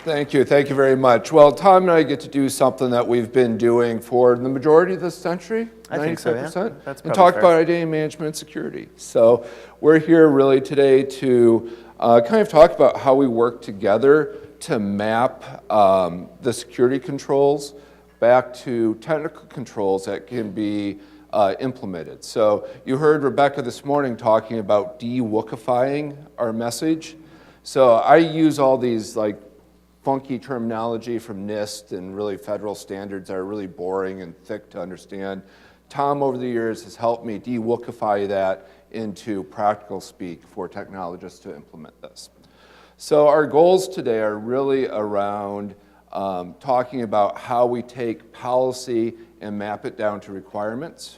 Thank you very much. Well, Tom and I get to do something that we've been doing for the majority of this century, I think so, yeah. 95%, That's and probably talk fair. about identity management and security. So we're here really today to kind of talk about how we work together to map the security controls back to technical controls that can be implemented. So you heard Rebecca this morning talking about de-wookifying our message. So I use all these like funky terminology from NIST and really federal standards that are really boring and thick to understand. Tom, over the years, has helped me de-wookify that into practical speak for technologists to implement this. So our goals today are really around talking about how we take policy and map it down to requirements.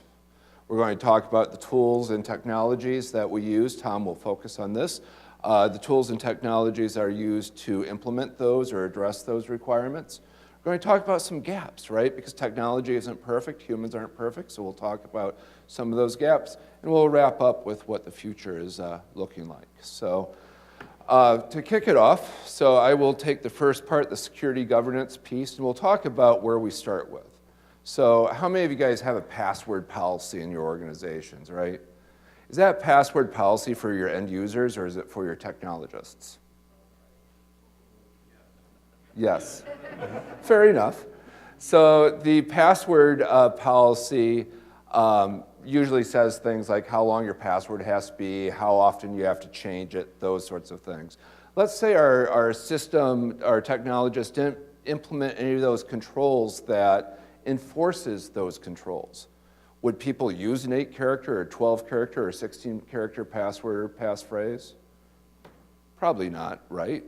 We're going to talk about the tools and technologies that we use. Tom will focus on this. The tools and technologies are used to implement those or address those requirements. We're going to talk about some gaps, right? Because technology isn't perfect, humans aren't perfect, so we'll talk about some of those gaps, and we'll wrap up with what the future is looking like. So to kick it off, so I will take the first part, the security governance piece, and we'll talk about where we start with. So how many of you guys have a password policy in your organizations, right? Is that password policy for your end users or is it for your technologists? Yes. Fair enough. So the password policy usually says things like how long your password has to be, how often you have to change it, those sorts of things. Let's say our system, our technologist didn't implement any of those controls that enforces those controls. Would people use an 8-character or 12-character or 16-character password or passphrase? Probably not, right?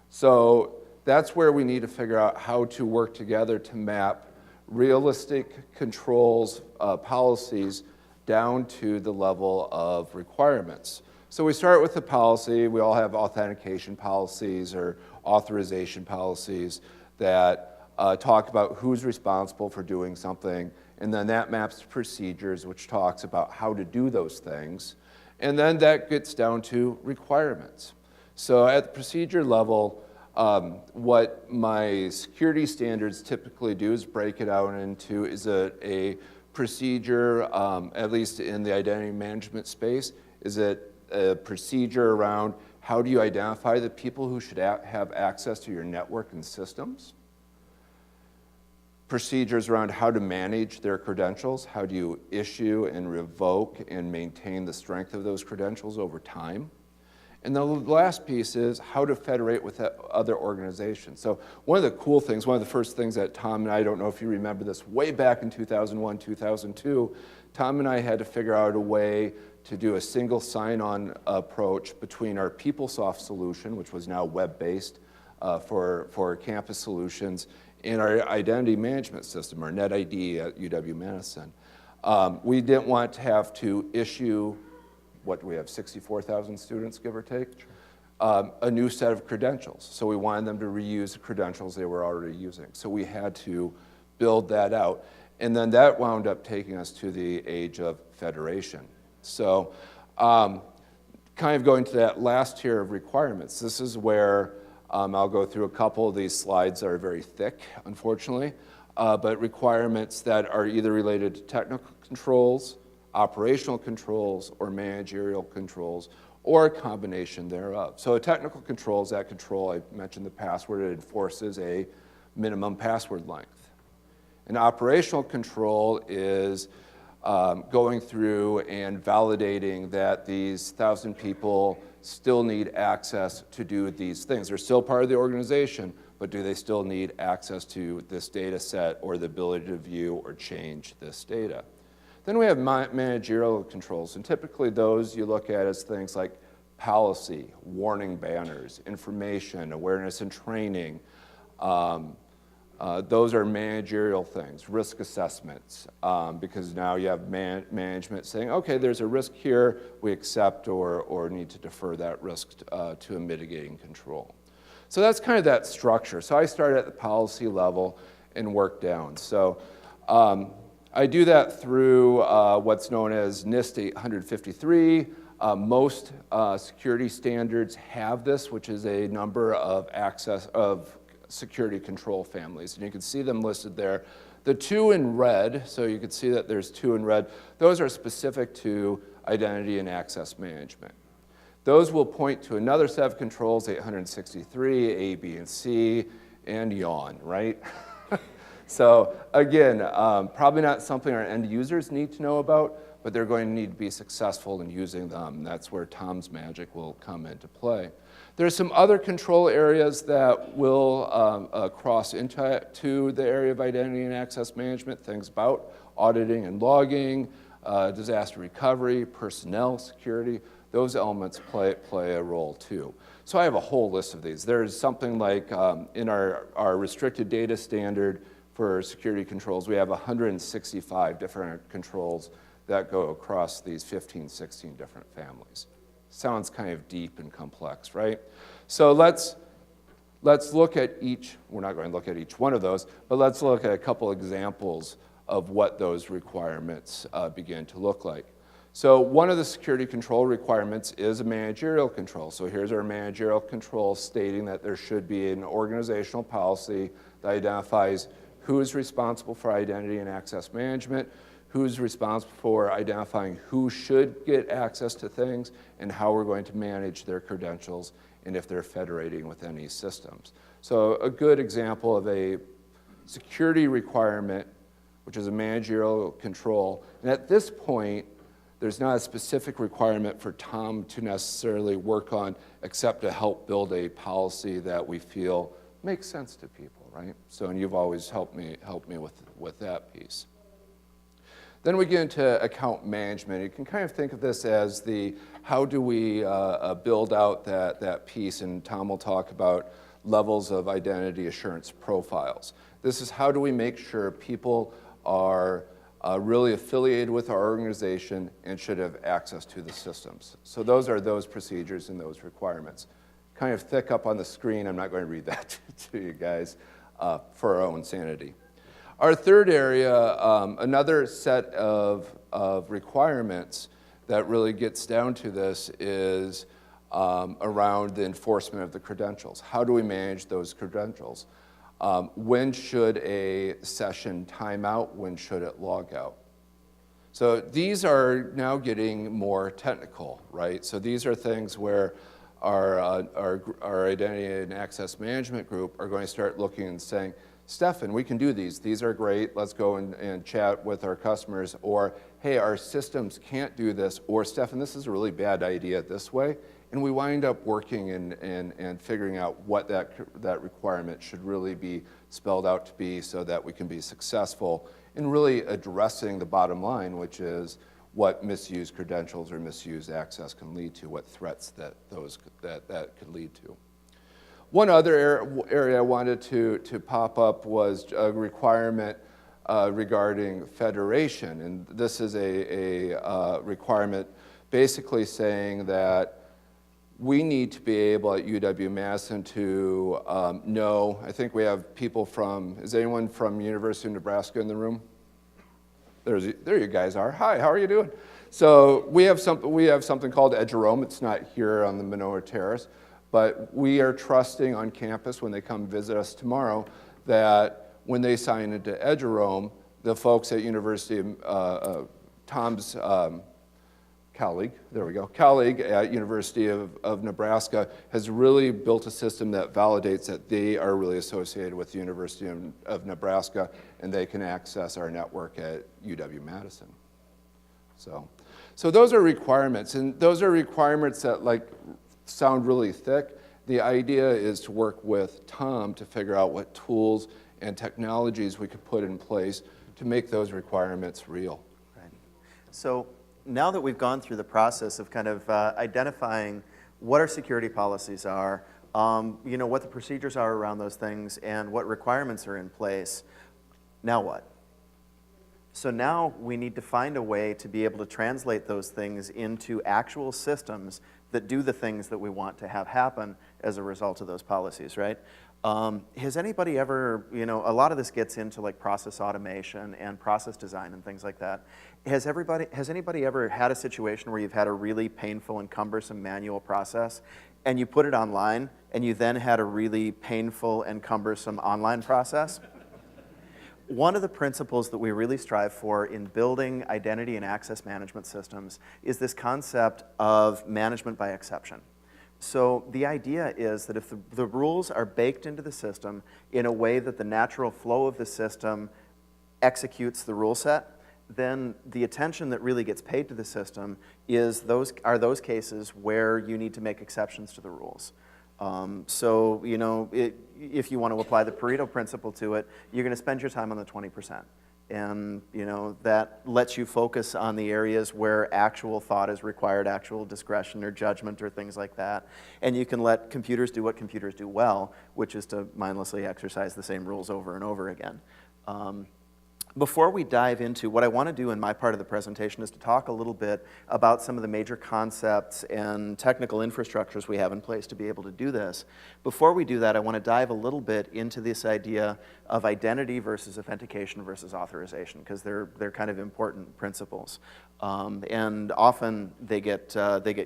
So that's where we need to figure out how to work together to map realistic controls, policies, down to the level of requirements. So we start with the policy. We all have authentication policies or authorization policies that talk about who's responsible for doing something. And then that maps to procedures, which talks about how to do those things. And then that gets down to requirements. So at the procedure level, what my security standards typically do is break it out into, is it a procedure, at least in the identity management space, is it a procedure around how do you identify the people who should have access to your network and systems? Procedures around how to manage their credentials, how do you issue and revoke and maintain the strength of those credentials over time. And the last piece is how to federate with other organizations. So one of the cool things, one of the first things that Tom and I don't know if you remember this, way back in 2001, 2002, Tom and I had to figure out a way to do a single sign-on approach between our PeopleSoft solution, which was now web-based for campus solutions, in our identity management system, our NetID at UW-Madison. We didn't want to have to issue, what do we have, 64,000 students, give or take, a new set of credentials. So we wanted them to reuse the credentials they were already using. So we had to build that out. And then that wound up taking us to the age of federation. So kind of going to that last tier of requirements, this is where I'll go through a couple of these slides that are very thick, unfortunately, but requirements that are either related to technical controls, operational controls, or managerial controls, or a combination thereof. So a technical control is that control, I mentioned the password, it enforces a minimum password length. An operational control is going through and validating that these 1,000 people still need access to do these things. They're still part of the organization, but do they still need access to this data set or the ability to view or change this data? Then we have managerial controls, and typically those you look at as things like policy, warning banners, information, awareness and training. Those are managerial things, risk assessments, because now you have management saying, okay, there's a risk here, we accept or need to defer that risk to a mitigating control. So that's kind of that structure. So I started at the policy level and worked down. So I do that through what's known as NIST 853. Most security standards have this, which is a number of security control families, and you can see them listed there. The two in red, so you can see that there's two in red, those are specific to identity and access management. Those will point to another set of controls, 863, A, B, and C, and yawn, right? So again, probably not something our end users need to know about, but they're going to need to be successful in using them. That's where Tom's magic will come into play. There's some other control areas that will cross into the area of identity and access management, things about auditing and logging, disaster recovery, personnel security. Those elements play a role too. So I have a whole list of these. There's something like in our restricted data standard for security controls, we have 165 different controls that go across these 15, 16 different families. Sounds kind of deep and complex, right? So let's look at each, we're not going to look at each one of those, but let's look at a couple examples of what those requirements begin to look like. So one of the security control requirements is a managerial control. So here's our managerial control stating that there should be an organizational policy that identifies who is responsible for identity and access management, who's responsible for identifying who should get access to things, and how we're going to manage their credentials, and if they're federating with any systems. So a good example of a security requirement, which is a managerial control, and at this point, there's not a specific requirement for Tom to necessarily work on, except to help build a policy that we feel makes sense to people, right? So, and you've always helped me with that piece. Then we get into account management. You can kind of think of this as how do we build out that piece, and Tom will talk about levels of identity assurance profiles. This is how do we make sure people are really affiliated with our organization and should have access to the systems. So those are those procedures and those requirements. Kind of thick up on the screen. I'm not going to read that to you guys for our own sanity. Our third area, another set of requirements that really gets down to this is around the enforcement of the credentials. How do we manage those credentials? When should a session time out? When should it log out? So these are now getting more technical, right? So these are things where our identity and access management group are going to start looking and saying, Stefan, we can do these. These are great. Let's go and chat with our customers. Or, hey, our systems can't do this. Or, Stefan, this is a really bad idea this way. And we wind up working and figuring out what that requirement should really be spelled out to be so that we can be successful in really addressing the bottom line, which is what misused credentials or misused access can lead to, what threats that could lead to. One other area I wanted to pop up was a requirement regarding federation. And this is a requirement basically saying that we need to be able at UW-Madison to know, I think we have people from, is anyone from University of Nebraska in the room? There you guys are. Hi, how are you doing? So we have something called Edgerome. It's not here on the Manoa Terrace, but we are trusting on campus when they come visit us tomorrow that when they sign into Edgerome, the folks at University of, Tom's colleague at University of Nebraska has really built a system that validates that they are really associated with the University of Nebraska and they can access our network at UW-Madison. So those are requirements, and those are requirements that sound really thick. The idea is to work with Tom to figure out what tools and technologies we could put in place to make those requirements real. Right. So now that we've gone through the process of kind of identifying what our security policies are, what the procedures are around those things, and what requirements are in place, now what? So now we need to find a way to be able to translate those things into actual systems that do the things that we want to have happen as a result of those policies, right? Has anybody ever, a lot of this gets into like process automation and process design and things like that. Has anybody ever had a situation where you've had a really painful and cumbersome manual process and you put it online and you then had a really painful and cumbersome online process? One of the principles that we really strive for in building identity and access management systems is this concept of management by exception. So the idea is that if the rules are baked into the system in a way that the natural flow of the system executes the rule set, then the attention that really gets paid to the system are those cases where you need to make exceptions to the rules. So, if you want to apply the Pareto principle to it, you're going to spend your time on the 20%. And, that lets you focus on the areas where actual thought is required, actual discretion or judgment or things like that. And you can let computers do what computers do well, which is to mindlessly exercise the same rules over and over again. Before we dive into what I want to do in my part of the presentation is to talk a little bit about some of the major concepts and technical infrastructures we have in place to be able to do this. Before we do that, I want to dive a little bit into this idea of identity versus authentication versus authorization, because they're kind of important principles. And often they get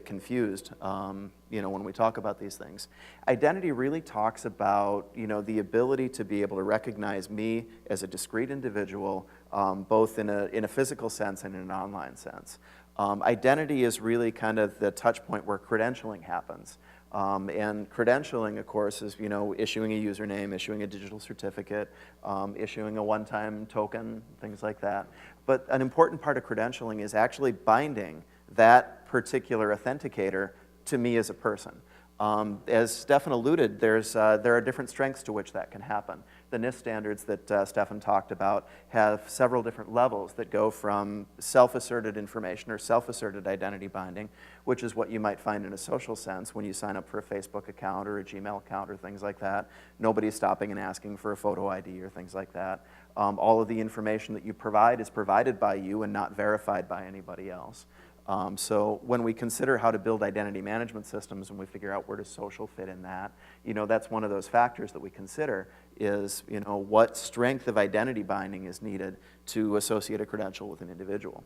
confused when we talk about these things. Identity really talks about the ability to be able to recognize me as a discrete individual, both in a physical sense and in an online sense. Identity is really kind of the touch point where credentialing happens. And credentialing, of course, is issuing a username, issuing a digital certificate, issuing a one-time token, things like that. But an important part of credentialing is actually binding that particular authenticator to me as a person. As Stefan alluded, there are different strengths to which that can happen. The NIST standards that Stefan talked about have several different levels that go from self-asserted information or self-asserted identity binding, which is what you might find in a social sense when you sign up for a Facebook account or a Gmail account or things like that. Nobody's stopping and asking for a photo ID or things like that. All of the information that you provide is provided by you and not verified by anybody else. So when we consider how to build identity management systems and we figure out where does social fit in that, that's one of those factors that we consider is, what strength of identity binding is needed to associate a credential with an individual.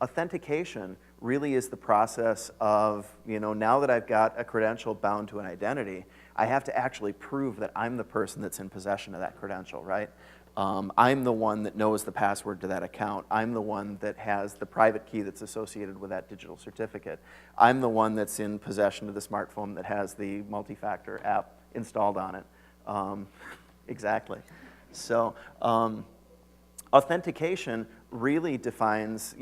Authentication really is the process of, now that I've got a credential bound to an identity, I have to actually prove that I'm the person that's in possession of that credential, right? I'm the one that knows the password to that account. I'm the one that has the private key that's associated with that digital certificate. I'm the one that's in possession of the smartphone that has the multi-factor app installed on it. Exactly. So authentication really defines,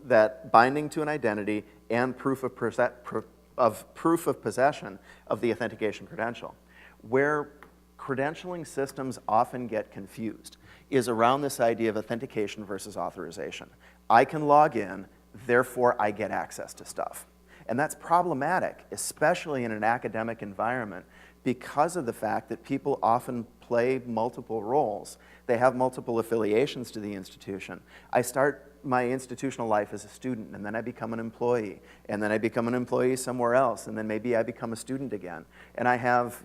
that binding to an identity and proof of possession of the authentication credential. Where credentialing systems often get confused is around this idea of authentication versus authorization. I can log in, therefore I get access to stuff. And that's problematic, especially in an academic environment, because of the fact that people often play multiple roles. They have multiple affiliations to the institution. I start my institutional life as a student, and then I become an employee, and then I become an employee somewhere else, and then maybe I become a student again. And I have,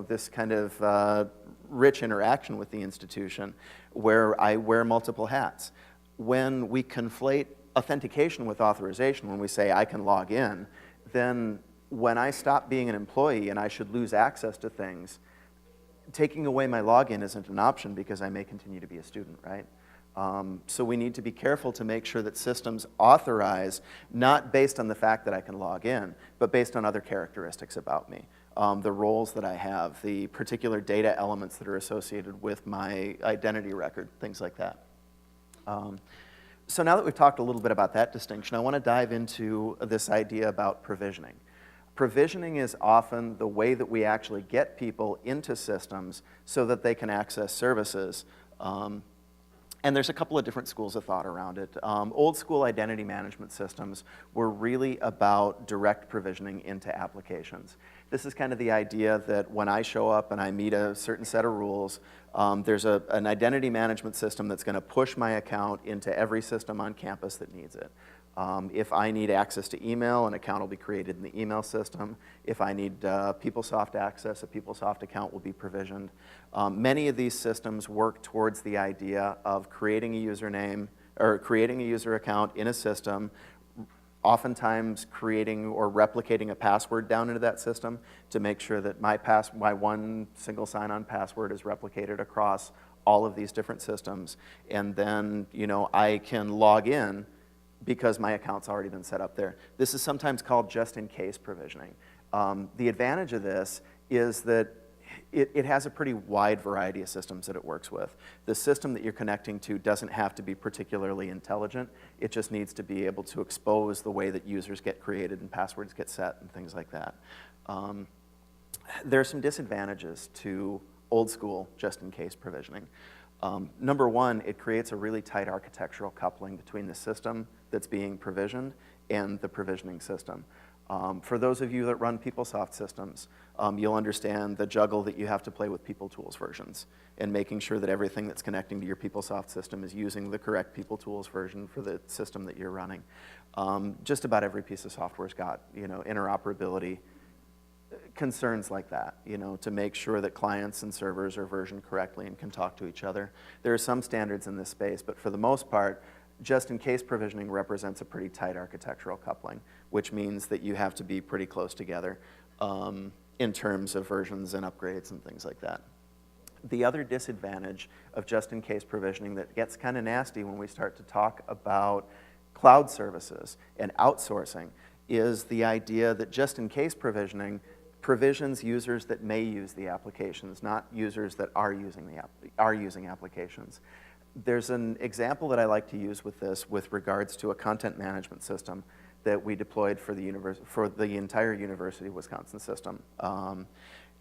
this kind of rich interaction with the institution where I wear multiple hats. When we conflate authentication with authorization, when we say I can log in, then when I stop being an employee and I should lose access to things, taking away my login isn't an option because I may continue to be a student, right? So we need to be careful to make sure that systems authorize, not based on the fact that I can log in, but based on other characteristics about me. The roles that I have, the particular data elements that are associated with my identity record, things like that. So now that we've talked a little bit about that distinction, I want to dive into this idea about provisioning. Provisioning is often the way that we actually get people into systems so that they can access services. And there's a couple of different schools of thought around it. Old school identity management systems were really about direct provisioning into applications. This is kind of the idea that when I show up and I meet a certain set of rules, there's an identity management system that's going to push my account into every system on campus that needs it. If I need access to email, an account will be created in the email system. If I need PeopleSoft access, a PeopleSoft account will be provisioned. Many of these systems work towards the idea of creating a username or creating a user account in a system, oftentimes creating or replicating a password down into that system to make sure that my one single sign-on password is replicated across all of these different systems. And then, I can log in because my account's already been set up there. This is sometimes called just-in-case provisioning. The advantage of this is that it has a pretty wide variety of systems that it works with. The system that you're connecting to doesn't have to be particularly intelligent. It just needs to be able to expose the way that users get created and passwords get set and things like that. There are some disadvantages to old-school just-in-case provisioning. Number one, it creates a really tight architectural coupling between the system that's being provisioned and the provisioning system. For those of you that run PeopleSoft systems, you'll understand the juggle that you have to play with PeopleTools versions and making sure that everything that's connecting to your PeopleSoft system is using the correct PeopleTools version for the system that you're running. Just about every piece of software's got, interoperability concerns like that, to make sure that clients and servers are versioned correctly and can talk to each other. There are some standards in this space, but for the most part, just-in-case provisioning represents a pretty tight architectural coupling, which means that you have to be pretty close together in terms of versions and upgrades and things like that. The other disadvantage of just-in-case provisioning that gets kind of nasty when we start to talk about cloud services and outsourcing is the idea that just-in-case provisioning provisions users that may use the applications, not users that are using applications. There's an example that I like to use with this with regards to a content management system that we deployed for the entire University of Wisconsin system.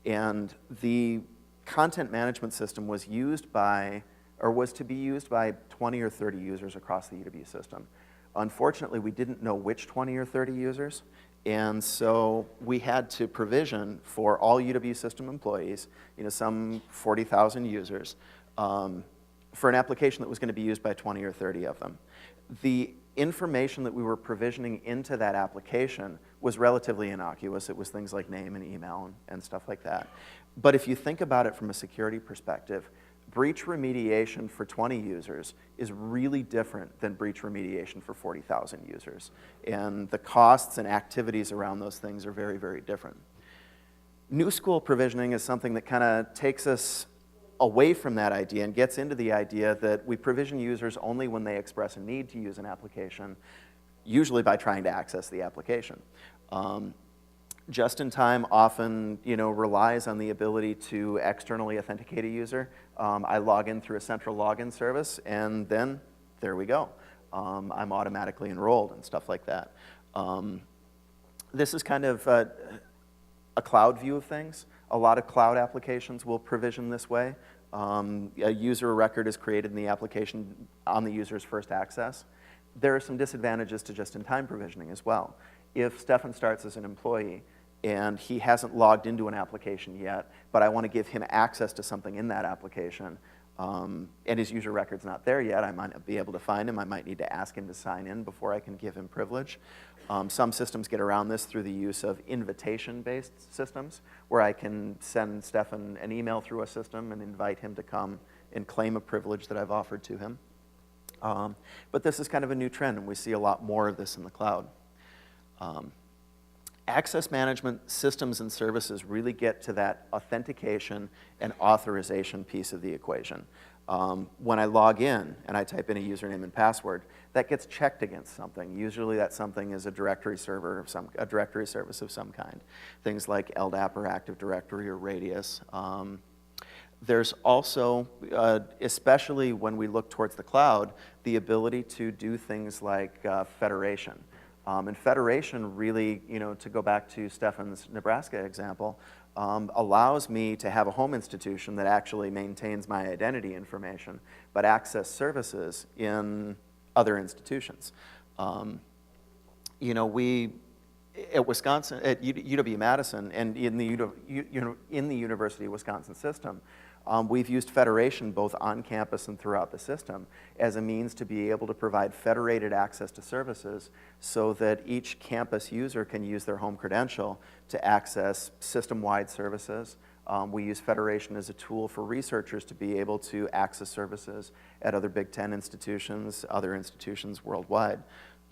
And the content management system was to be used by 20 or 30 users across the UW system. Unfortunately, we didn't know which 20 or 30 users, and so we had to provision for all UW system employees, some 40,000 users, for an application that was going to be used by 20 or 30 of them. The information that we were provisioning into that application was relatively innocuous. It was things like name and email and stuff like that. But if you think about it from a security perspective, breach remediation for 20 users is really different than breach remediation for 40,000 users. And the costs and activities around those things are very, very different. New school provisioning is something that kind of takes us away from that idea and gets into the idea that we provision users only when they express a need to use an application, usually by trying to access the application. Just-in-time often, relies on the ability to externally authenticate a user. I log in through a central login service, and then there we go. I'm automatically enrolled and stuff like that. This is kind of a cloud view of things. A lot of cloud applications will provision this way. A user record is created in the application on the user's first access. There are some disadvantages to just-in-time provisioning as well. If Stefan starts as an employee and he hasn't logged into an application yet, but I want to give him access to something in that application, and his user record's not there yet, I might not be able to find him. I might need to ask him to sign in before I can give him privilege. Some systems get around this through the use of invitation-based systems, where I can send Stefan an email through a system and invite him to come and claim a privilege that I've offered to him. But this is kind of a new trend, and we see a lot more of this in the cloud. Access management systems and services really get to that authentication and authorization piece of the equation. When I log in and I type in a username and password, that gets checked against something. Usually that something is a directory server of a directory service of some kind. Things like LDAP or Active Directory or Radius. There's also, especially when we look towards the cloud, the ability to do things like federation. And federation really, to go back to Stefan's Nebraska example, allows me to have a home institution that actually maintains my identity information, but access services in other institutions. We, at Wisconsin, at UW-Madison, and in the University of Wisconsin system, We've used federation both on campus and throughout the system as a means to be able to provide federated access to services so that each campus user can use their home credential to access system-wide services. We use federation as a tool for researchers to be able to access services at other Big Ten institutions, other institutions worldwide.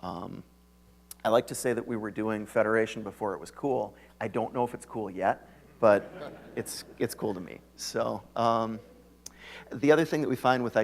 I like to say that we were doing federation before it was cool. I don't know if it's cool yet, but it's cool to me. So the other thing that we find with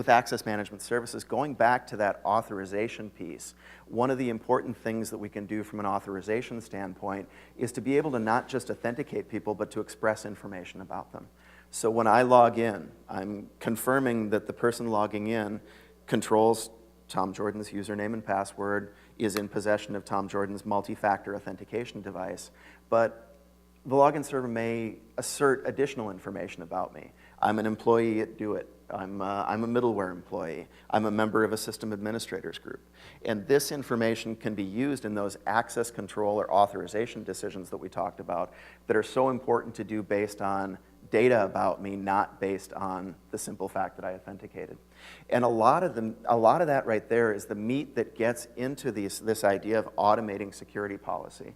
access management services, going back to that authorization piece, one of the important things that we can do from an authorization standpoint is to be able to not just authenticate people, but to express information about them. So when I log in, I'm confirming that the person logging in controls Tom Jordan's username and password, is in possession of Tom Jordan's multi-factor authentication device, but the login server may assert additional information about me. I'm an employee at Do It. I'm a middleware employee. I'm a member of a system administrators group. And this information can be used in those access control or authorization decisions that we talked about that are so important to do based on data about me, not based on the simple fact that I authenticated. And a lot of that right there is the meat that gets into this idea of automating security policy.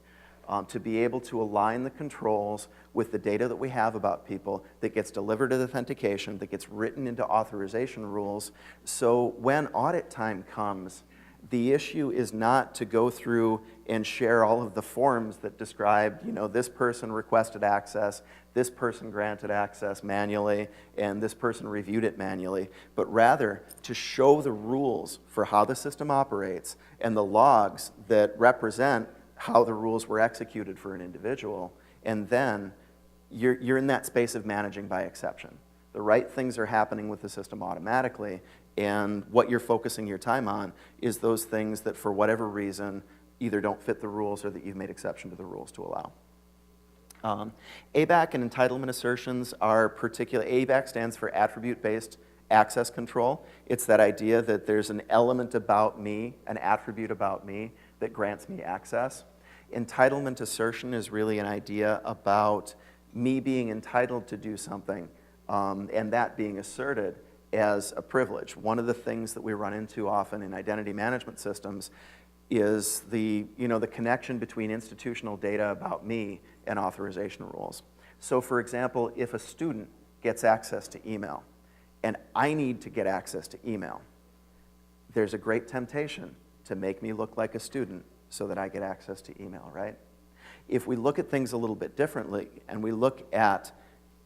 To be able to align the controls with the data that we have about people that gets delivered as authentication, that gets written into authorization rules. So when audit time comes, the issue is not to go through and share all of the forms that describe, this person requested access, this person granted access manually, and this person reviewed it manually, but rather to show the rules for how the system operates and the logs that represent how the rules were executed for an individual, and then you're in that space of managing by exception. The right things are happening with the system automatically, and what you're focusing your time on is those things that for whatever reason either don't fit the rules or that you've made exception to the rules to allow. ABAC and entitlement assertions are particular. ABAC stands for attribute-based access control. It's that idea that there's an element about me, an attribute about me, that grants me access. Entitlement assertion is really an idea about me being entitled to do something and that being asserted as a privilege. One of the things that we run into often in identity management systems is the connection between institutional data about me and authorization rules. So for example, if a student gets access to email and I need to get access to email, there's a great temptation to make me look like a student so that I get access to email, right? If we look at things a little bit differently and we look at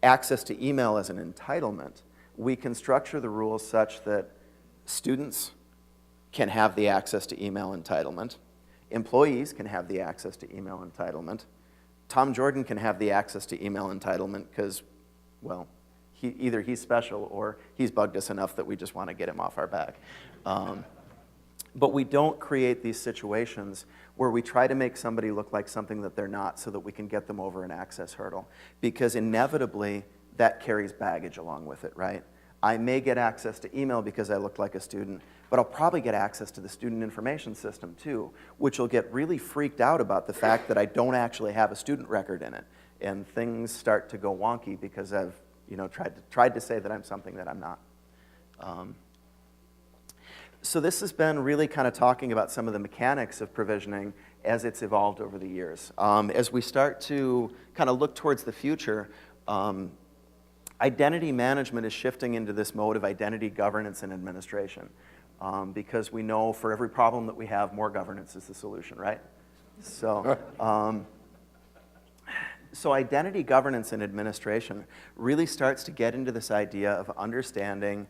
access to email as an entitlement, we can structure the rules such that students can have the access to email entitlement, employees can have the access to email entitlement, Tom Jordan can have the access to email entitlement because, well, either he's special or he's bugged us enough that we just want to get him off our back. But we don't create these situations where we try to make somebody look like something that they're not so that we can get them over an access hurdle. Because inevitably, that carries baggage along with it, right? I may get access to email because I look like a student, but I'll probably get access to the student information system too, which will get really freaked out about the fact that I don't actually have a student record in it. And things start to go wonky because I've tried to say that I'm something that I'm not. So this has been really kind of talking about some of the mechanics of provisioning as it's evolved over the years. As we start to kind of look towards the future, identity management is shifting into this mode of identity governance and administration because we know for every problem that we have, more governance is the solution, right? So, so identity governance and administration really starts to get into this idea of understanding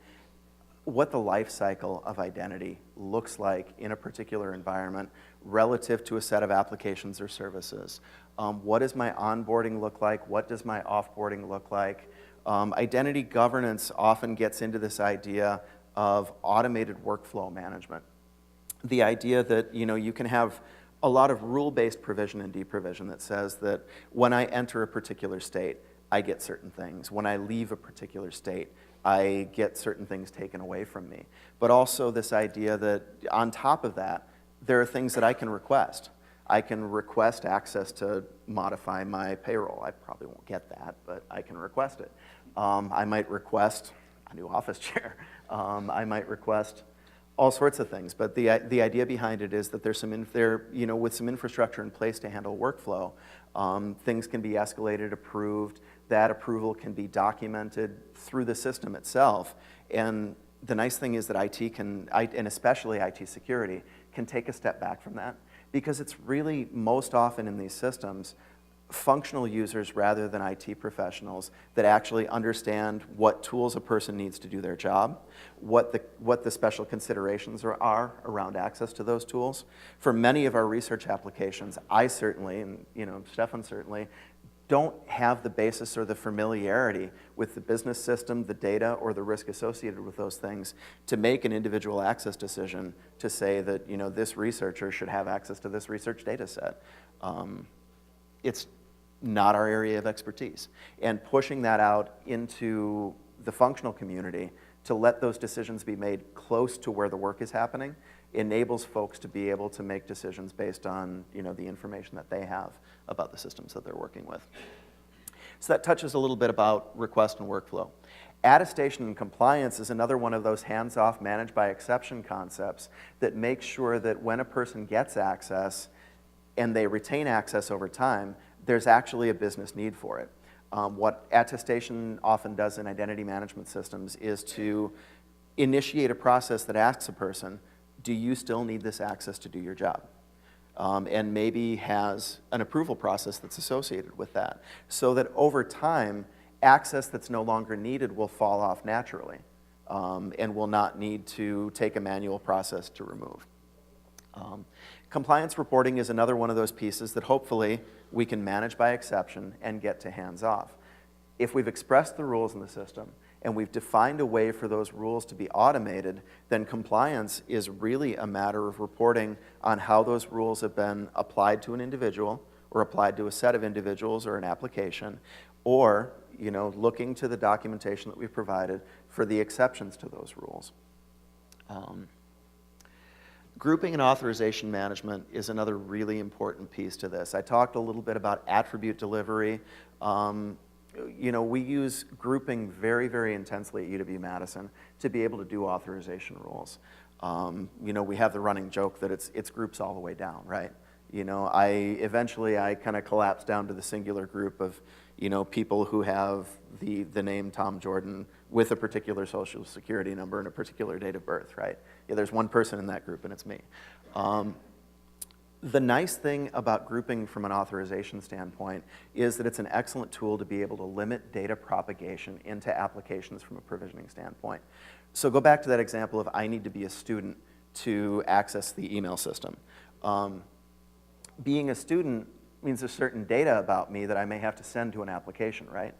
what the life cycle of identity looks like in a particular environment relative to a set of applications or services. What does my onboarding look like? What does my offboarding look like? Identity governance often gets into this idea of automated workflow management. The idea that you can have a lot of rule-based provision and deprovision that says that when I enter a particular state, I get certain things. When I leave a particular state, I get certain things taken away from me. But also this idea that on top of that, there are things that I can request. I can request access to modify my payroll. I probably won't get that, but I can request it. I might request a new office chair. I might request all sorts of things. But the idea behind it is that there's with some infrastructure in place to handle workflow, things can be escalated, approved. That approval can be documented through the system itself. And the nice thing is that IT can, and especially IT security, can take a step back from that, because it's really most often in these systems functional users rather than IT professionals that actually understand what tools a person needs to do their job, what the special considerations are around access to those tools. For many of our research applications, I certainly, and Stefan certainly, don't have the basis or the familiarity with the business system, the data, or the risk associated with those things to make an individual access decision to say that this researcher should have access to this research data set. It's not our area of expertise. And pushing that out into the functional community to let those decisions be made close to where the work is happening enables folks to be able to make decisions based on the information that they have about the systems that they're working with. So that touches a little bit about request and workflow. Attestation and compliance is another one of those hands-off, managed by exception concepts that makes sure that when a person gets access and they retain access over time, there's actually a business need for it. What attestation often does in identity management systems is to initiate a process that asks a person, do you still need this access to do your job? And maybe has an approval process that's associated with that, so that over time, access that's no longer needed will fall off naturally and will not need to take a manual process to remove. Compliance reporting is another one of those pieces that hopefully we can manage by exception and get to hands-off. If we've expressed the rules in the system and we've defined a way for those rules to be automated, then compliance is really a matter of reporting on how those rules have been applied to an individual or applied to a set of individuals or an application, or looking to the documentation that we've provided for the exceptions to those rules. Grouping and authorization management is another really important piece to this. I talked a little bit about attribute delivery. We use grouping very, very intensely at UW-Madison to be able to do authorization rules. We have the running joke that it's groups all the way down, right? Eventually I kind of collapsed down to the singular group of people who have the name Tom Jordan with a particular social security number and a particular date of birth, right? Yeah, there's one person in that group, and it's me. The nice thing about grouping from an authorization standpoint is that it's an excellent tool to be able to limit data propagation into applications from a provisioning standpoint. So go back to that example of I need to be a student to access the email system. Being a student means there's certain data about me that I may have to send to an application, right?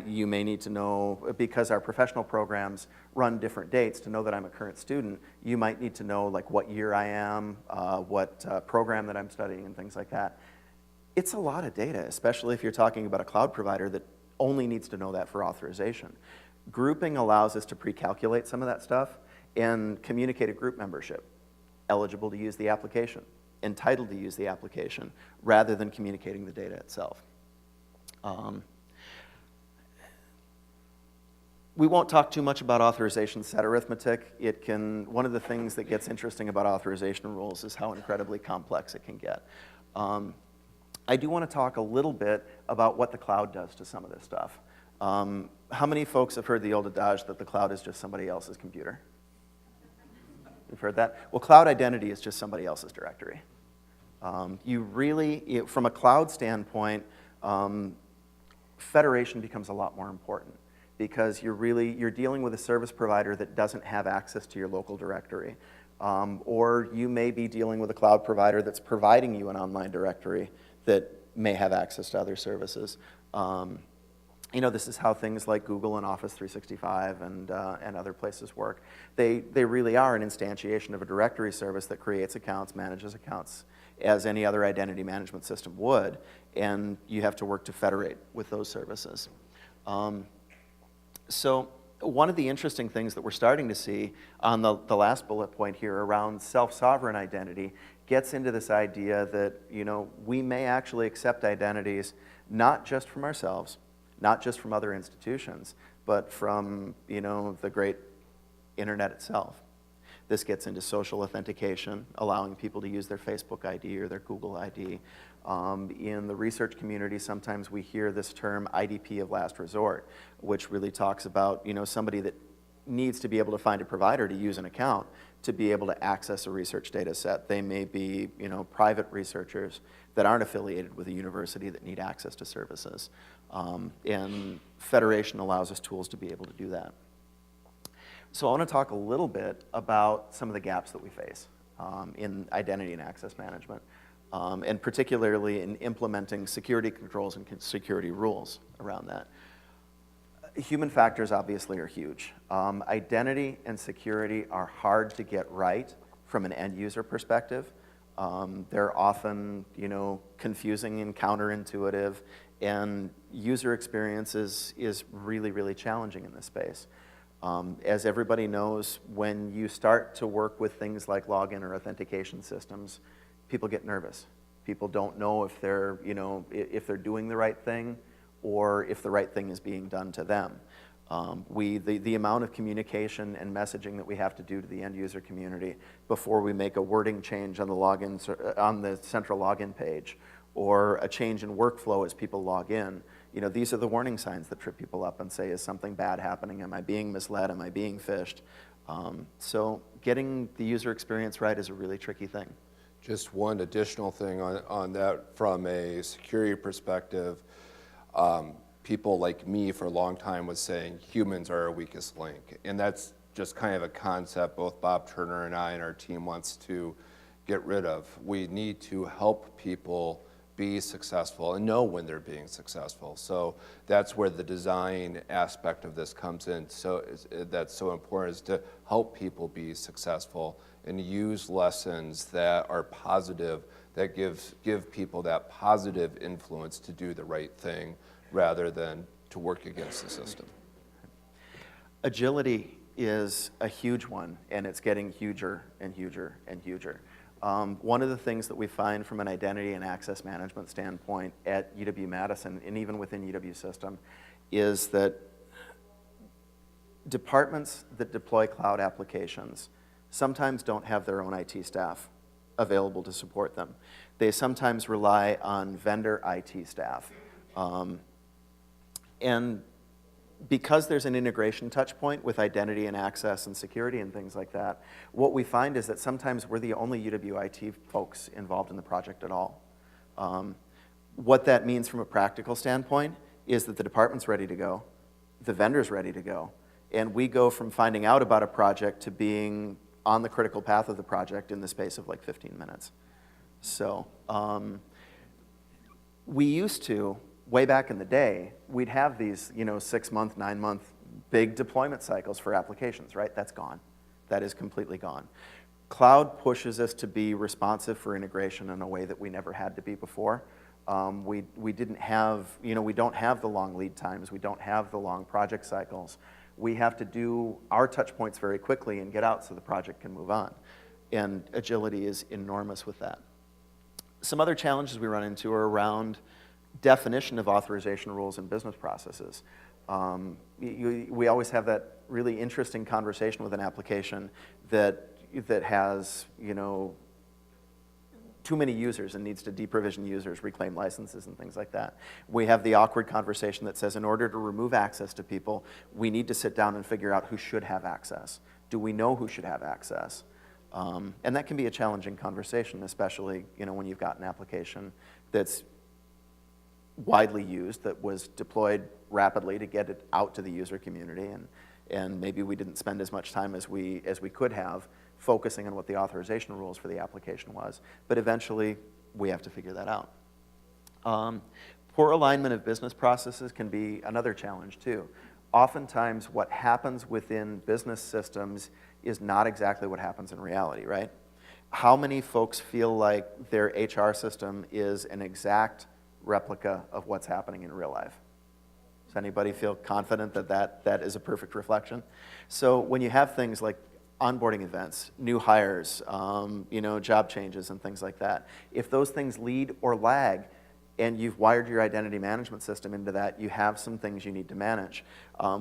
You may need to know, because our professional programs run different dates, to know that I'm a current student, you might need to know like what year I am, what program that I'm studying, and things like that. It's a lot of data, especially if you're talking about a cloud provider that only needs to know that for authorization. Grouping allows us to pre-calculate some of that stuff and communicate a group membership, eligible to use the application, entitled to use the application, rather than communicating the data itself. We won't talk too much about authorization set arithmetic. One of the things that gets interesting about authorization rules is how incredibly complex it can get. I do want to talk a little bit about what the cloud does to some of this stuff. How many folks have heard the old adage that the cloud is just somebody else's computer? You've heard that? Well, cloud identity is just somebody else's directory. From a cloud standpoint, federation becomes a lot more important, because you're dealing with a service provider that doesn't have access to your local directory. Or you may be dealing with a cloud provider that's providing you an online directory that may have access to other services. This is how things like Google and Office 365 and other places work. They really are an instantiation of a directory service that creates accounts, manages accounts, as any other identity management system would, and you have to work to federate with those services. So one of the interesting things that we're starting to see on the last bullet point here around self-sovereign identity gets into this idea that we may actually accept identities not just from ourselves, not just from other institutions, but from, the great internet itself. This gets into social authentication, allowing people to use their Facebook ID or their Google ID. In the research community, sometimes we hear this term IDP of Last Resort, which really talks about, somebody that needs to be able to find a provider to use an account to be able to access a research data set. They may be, private researchers that aren't affiliated with a university that need access to services. And Federation allows us tools to be able to do that. So I want to talk a little bit about some of the gaps that we face in identity and access management, and particularly in implementing security controls and security rules around that. Human factors obviously are huge. Identity and security are hard to get right from an end user perspective. They're often, confusing and counterintuitive, and user experience is really, really challenging in this space. As everybody knows, when you start to work with things like login or authentication systems, people get nervous. People don't know if they're, if they're doing the right thing or if the right thing is being done to them. The amount of communication and messaging that we have to do to the end user community before we make a wording change on the login, on the central login page, or a change in workflow as people log in, these are the warning signs that trip people up and say, is something bad happening? Am I being misled? Am I being phished? So getting the user experience right is a really tricky thing. Just one additional thing on that from a security perspective. People like me for a long time was saying humans are our weakest link. And that's just kind of a concept both Bob Turner and I and our team wants to get rid of. We need to help people be successful and know when they're being successful. So that's where the design aspect of this comes in. So that's so important, is to help people be successful and use lessons that are positive, that give people that positive influence to do the right thing rather than to work against the system. Agility is a huge one, and it's getting huger and huger and huger. One of the things that we find from an identity and access management standpoint at UW-Madison, and even within UW system, is that departments that deploy cloud applications sometimes don't have their own IT staff available to support them. They sometimes rely on vendor IT staff. And because there's an integration touch point with identity and access and security and things like that, what we find is that sometimes we're the only UW IT folks involved in the project at all. What that means from a practical standpoint is that the department's ready to go, the vendor's ready to go, and we go from finding out about a project to being on the critical path of the project in the space of like 15 minutes. So we used to, way back in the day, we'd have these 6-month, 9-month big deployment cycles for applications, right? That's gone. That is completely gone. Cloud pushes us to be responsive for integration in a way that we never had to be before. We didn't have, we don't have the long lead times. We don't have the long project cycles. We have to do our touch points very quickly and get out so the project can move on. And agility is enormous with that. Some other challenges we run into are around definition of authorization rules and business processes. We always have that really interesting conversation with an application that has, too many users and needs to deprovision users, reclaim licenses and things like that. We have the awkward conversation that says in order to remove access to people, we need to sit down and figure out who should have access. Do we know who should have access? And that can be a challenging conversation, especially when you've got an application that's widely used, that was deployed rapidly to get it out to the user community, and maybe we didn't spend as much time as we could have focusing on what the authorization rules for the application was. But eventually, we have to figure that out. Poor alignment of business processes can be another challenge too. Oftentimes, what happens within business systems is not exactly what happens in reality, right? How many folks feel like their HR system is an exact replica of what's happening in real life? Does anybody feel confident that is a perfect reflection? So when you have things like onboarding events, new hires, job changes and things like that, if those things lead or lag, and you've wired your identity management system into that, you have some things you need to manage.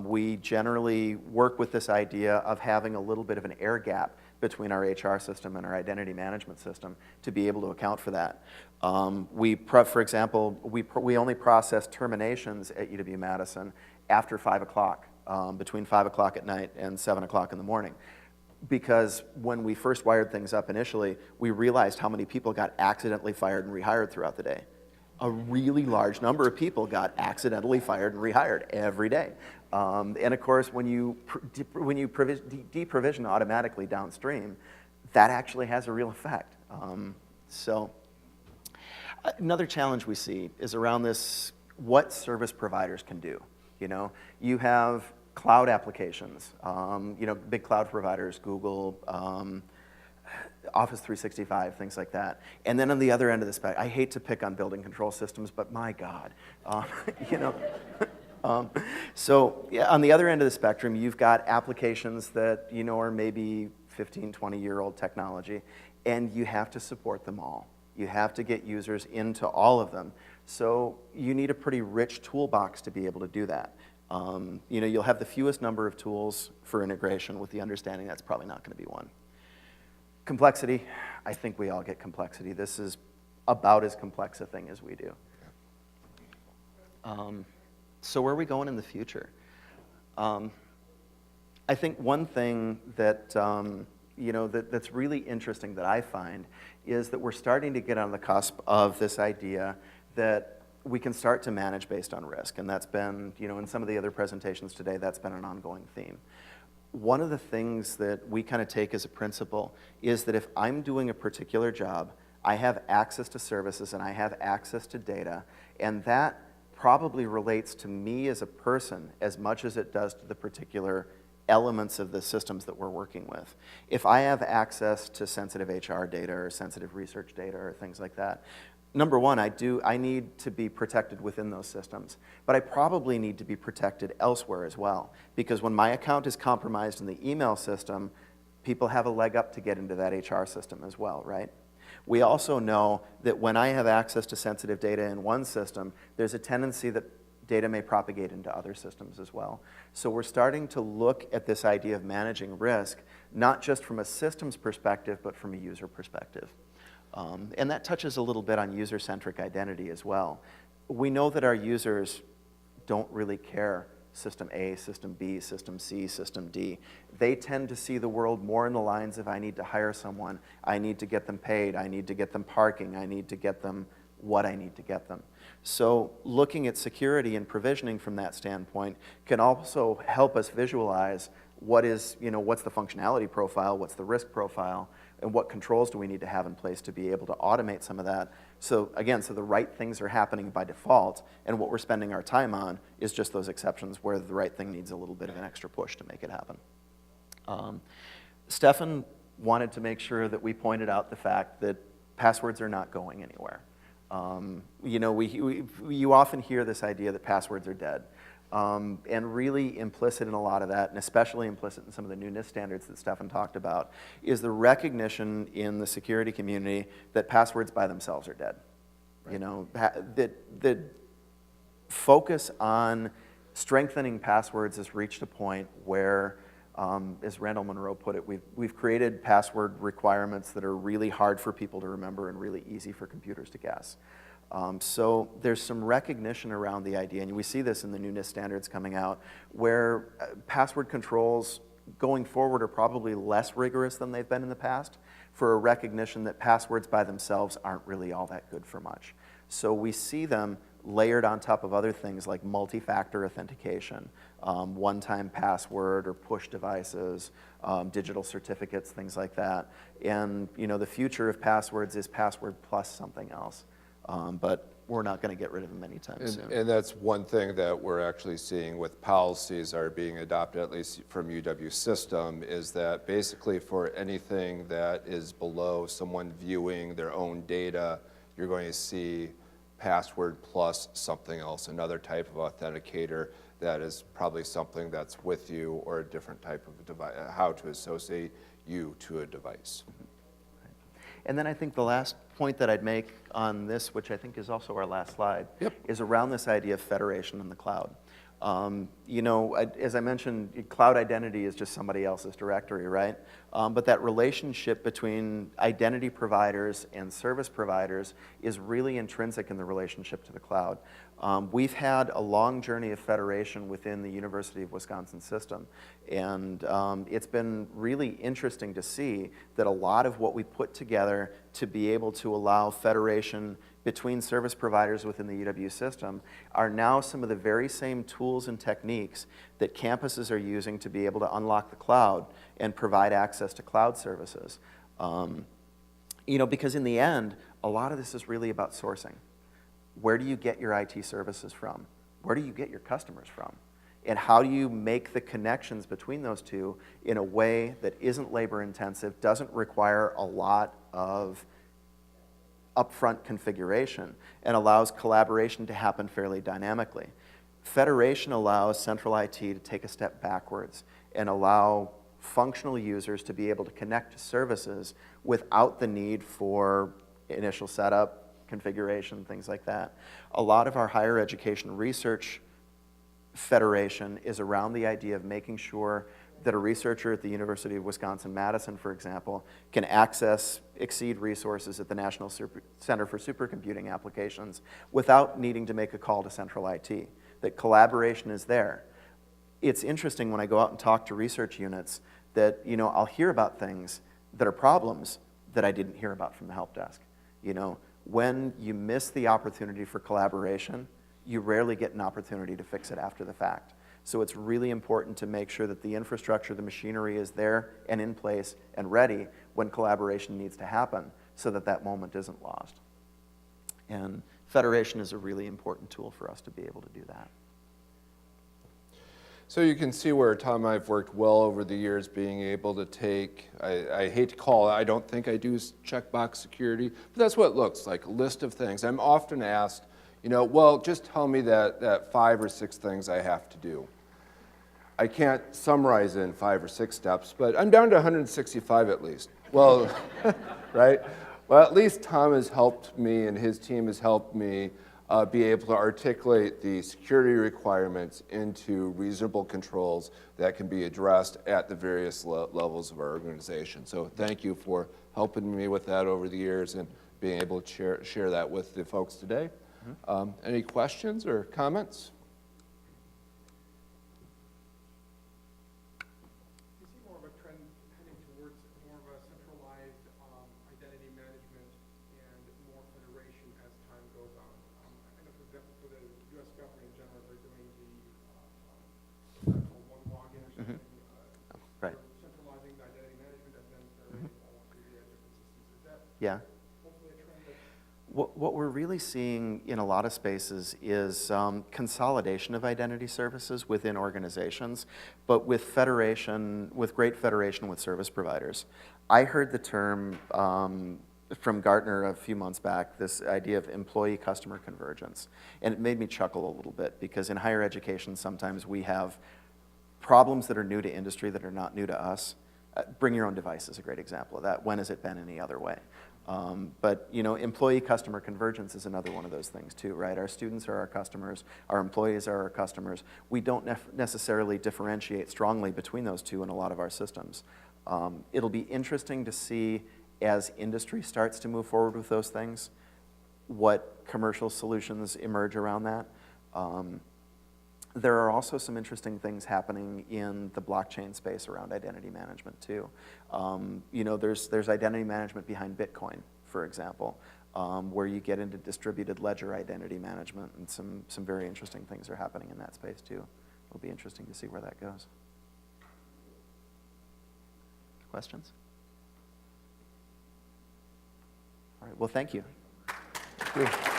We generally work with this idea of having a little bit of an air gap between our HR system and our identity management system to be able to account for that. For example, we only process terminations at UW-Madison after 5 o'clock, between 5 o'clock at night and 7 o'clock in the morning. Because when we first wired things up initially, we realized how many people got accidentally fired and rehired throughout the day. A really large number of people got accidentally fired and rehired every day. And of course, when you deprovision automatically downstream, that actually has a real effect. So another challenge we see is around this, what service providers can do. You know, you have cloud applications, you know, big cloud providers, Google, Office 365, things like that. And then on the other end of the spectrum, I hate to pick on building control systems, but my God, you know. So yeah, on the other end of the spectrum, you've got applications that, you know, are maybe 15, 20-year-old technology, and you have to support them all. You have to get users into all of them. So you need a pretty rich toolbox to be able to do that. You know, you'll have the fewest number of tools for integration with the understanding that's probably not going to be one. Complexity, I think we all get complexity. This is about as complex a thing as we do. So where are we going in the future? I think one thing that, you know, that's really interesting that I find is that we're starting to get on the cusp of this idea that we can start to manage based on risk. And that's been, you know, in some of the other presentations today, that's been an ongoing theme. One of the things that we kind of take as a principle is that if I'm doing a particular job, I have access to services and I have access to data, and that probably relates to me as a person as much as it does to the particular elements of the systems that we're working with. If I have access to sensitive HR data or sensitive research data or things like that, number one, I need to be protected within those systems, but I probably need to be protected elsewhere as well, because when my account is compromised in the email system, people have a leg up to get into that HR system as well, right? We also know that when I have access to sensitive data in one system, there's a tendency that data may propagate into other systems as well. So we're starting to look at this idea of managing risk, not just from a systems perspective, but from a user perspective. And that touches a little bit on user-centric identity as well. We know that our users don't really care system A, system B, system C, system D. They tend to see the world more in the lines of I need to hire someone, I need to get them paid, I need to get them parking, I need to get them what I need to get them. So looking at security and provisioning from that standpoint can also help us visualize what is, you know, what's the functionality profile, what's the risk profile, and what controls do we need to have in place to be able to automate some of that. So again, so the right things are happening by default, and what we're spending our time on is just those exceptions where the right thing needs a little bit of an extra push to make it happen. Stefan wanted to make sure that we pointed out the fact that passwords are not going anywhere. You know, you often hear this idea that passwords are dead. And really implicit in a lot of that, and especially implicit in some of the new NIST standards that Stefan talked about, is the recognition in the security community that passwords by themselves are dead. Right. You know, that focus on strengthening passwords has reached a point where, as Randall Monroe put it, we've created password requirements that are really hard for people to remember and really easy for computers to guess. So there's some recognition around the idea, and we see this in the new NIST standards coming out, where password controls going forward are probably less rigorous than they've been in the past, for a recognition that passwords by themselves aren't really all that good for much. So we see them layered on top of other things like multi-factor authentication, one-time password or push devices, digital certificates, things like that. And you know, the future of passwords is password plus something else. But we're not going to get rid of them anytime soon. And that's one thing that we're actually seeing with policies are being adopted, at least from UW system, is that basically for anything that is below someone viewing their own data, you're going to see password plus something else, another type of authenticator that is probably something that's with you or a different type of device, how to associate you to a device. And then I think the last point that I'd make on this, which I think is also our last slide, Yep. is around this idea of federation in the cloud. As I mentioned, cloud identity is just somebody else's directory, right? But that relationship between identity providers and service providers is really intrinsic in the relationship to the cloud. We've had a long journey of federation within the University of Wisconsin system, and it's been really interesting to see that a lot of what we put together to be able to allow federation between service providers within the UW system are now some of the very same tools and techniques that campuses are using to be able to unlock the cloud and provide access to cloud services. Because in the end, a lot of this is really about sourcing. Where do you get your IT services from? Where do you get your customers from? And how do you make the connections between those two in a way that isn't labor intensive, doesn't require a lot of upfront configuration, and allows collaboration to happen fairly dynamically. Federation allows central IT to take a step backwards and allow functional users to be able to connect to services without the need for initial setup, configuration, things like that. A lot of our higher education research federation is around the idea of making sure that a researcher at the University of Wisconsin-Madison, for example, can access exceed resources at the National Center for Supercomputing Applications without needing to make a call to central IT, that collaboration is there. It's interesting when I go out and talk to research units that, I'll hear about things that are problems that I didn't hear about from the help desk. When you miss the opportunity for collaboration, you rarely get an opportunity to fix it after the fact. So it's really important to make sure that the infrastructure, the machinery is there and in place and ready when collaboration needs to happen so that that moment isn't lost. And federation is a really important tool for us to be able to do that. So you can see where Tom and I have worked well over the years, being able to take, I hate to call it, I don't think I do checkbox security, but that's what it looks like, a list of things. I'm often asked, well, just tell me that 5 or 6 things I have to do. I can't summarize it in 5 or 6 steps, but I'm down to 165 at least. Well, right? Well, at least Tom has helped me and his team has helped me be able to articulate the security requirements into reasonable controls that can be addressed at the various levels of our organization. So thank you for helping me with that over the years and being able to share that with the folks today. Any questions or comments? Do you see more of a trend heading towards more of a centralized identity management and more federation as time goes on? I know, for example, for the U.S. government in general, they're doing the called one login or something. Right. Centralizing the identity management and then federating all through the different systems. Is that hopefully a trend that... What we're really seeing in a lot of spaces is consolidation of identity services within organizations, but with federation, with great federation with service providers. I heard the term from Gartner a few months back, this idea of employee-customer convergence, and it made me chuckle a little bit because in higher education sometimes we have problems that are new to industry that are not new to us. Bring your own device is a great example of that. When has it been any other way? But employee-customer convergence is another one of those things too, right? Our students are our customers, our employees are our customers. We don't necessarily differentiate strongly between those two in a lot of our systems. It'll be interesting to see as industry starts to move forward with those things, what commercial solutions emerge around that. There are also some interesting things happening in the blockchain space around identity management too. There's identity management behind Bitcoin, for example, where you get into distributed ledger identity management, and some very interesting things are happening in that space too. It'll be interesting to see where that goes. Questions? All right, well, thank you. Thank you.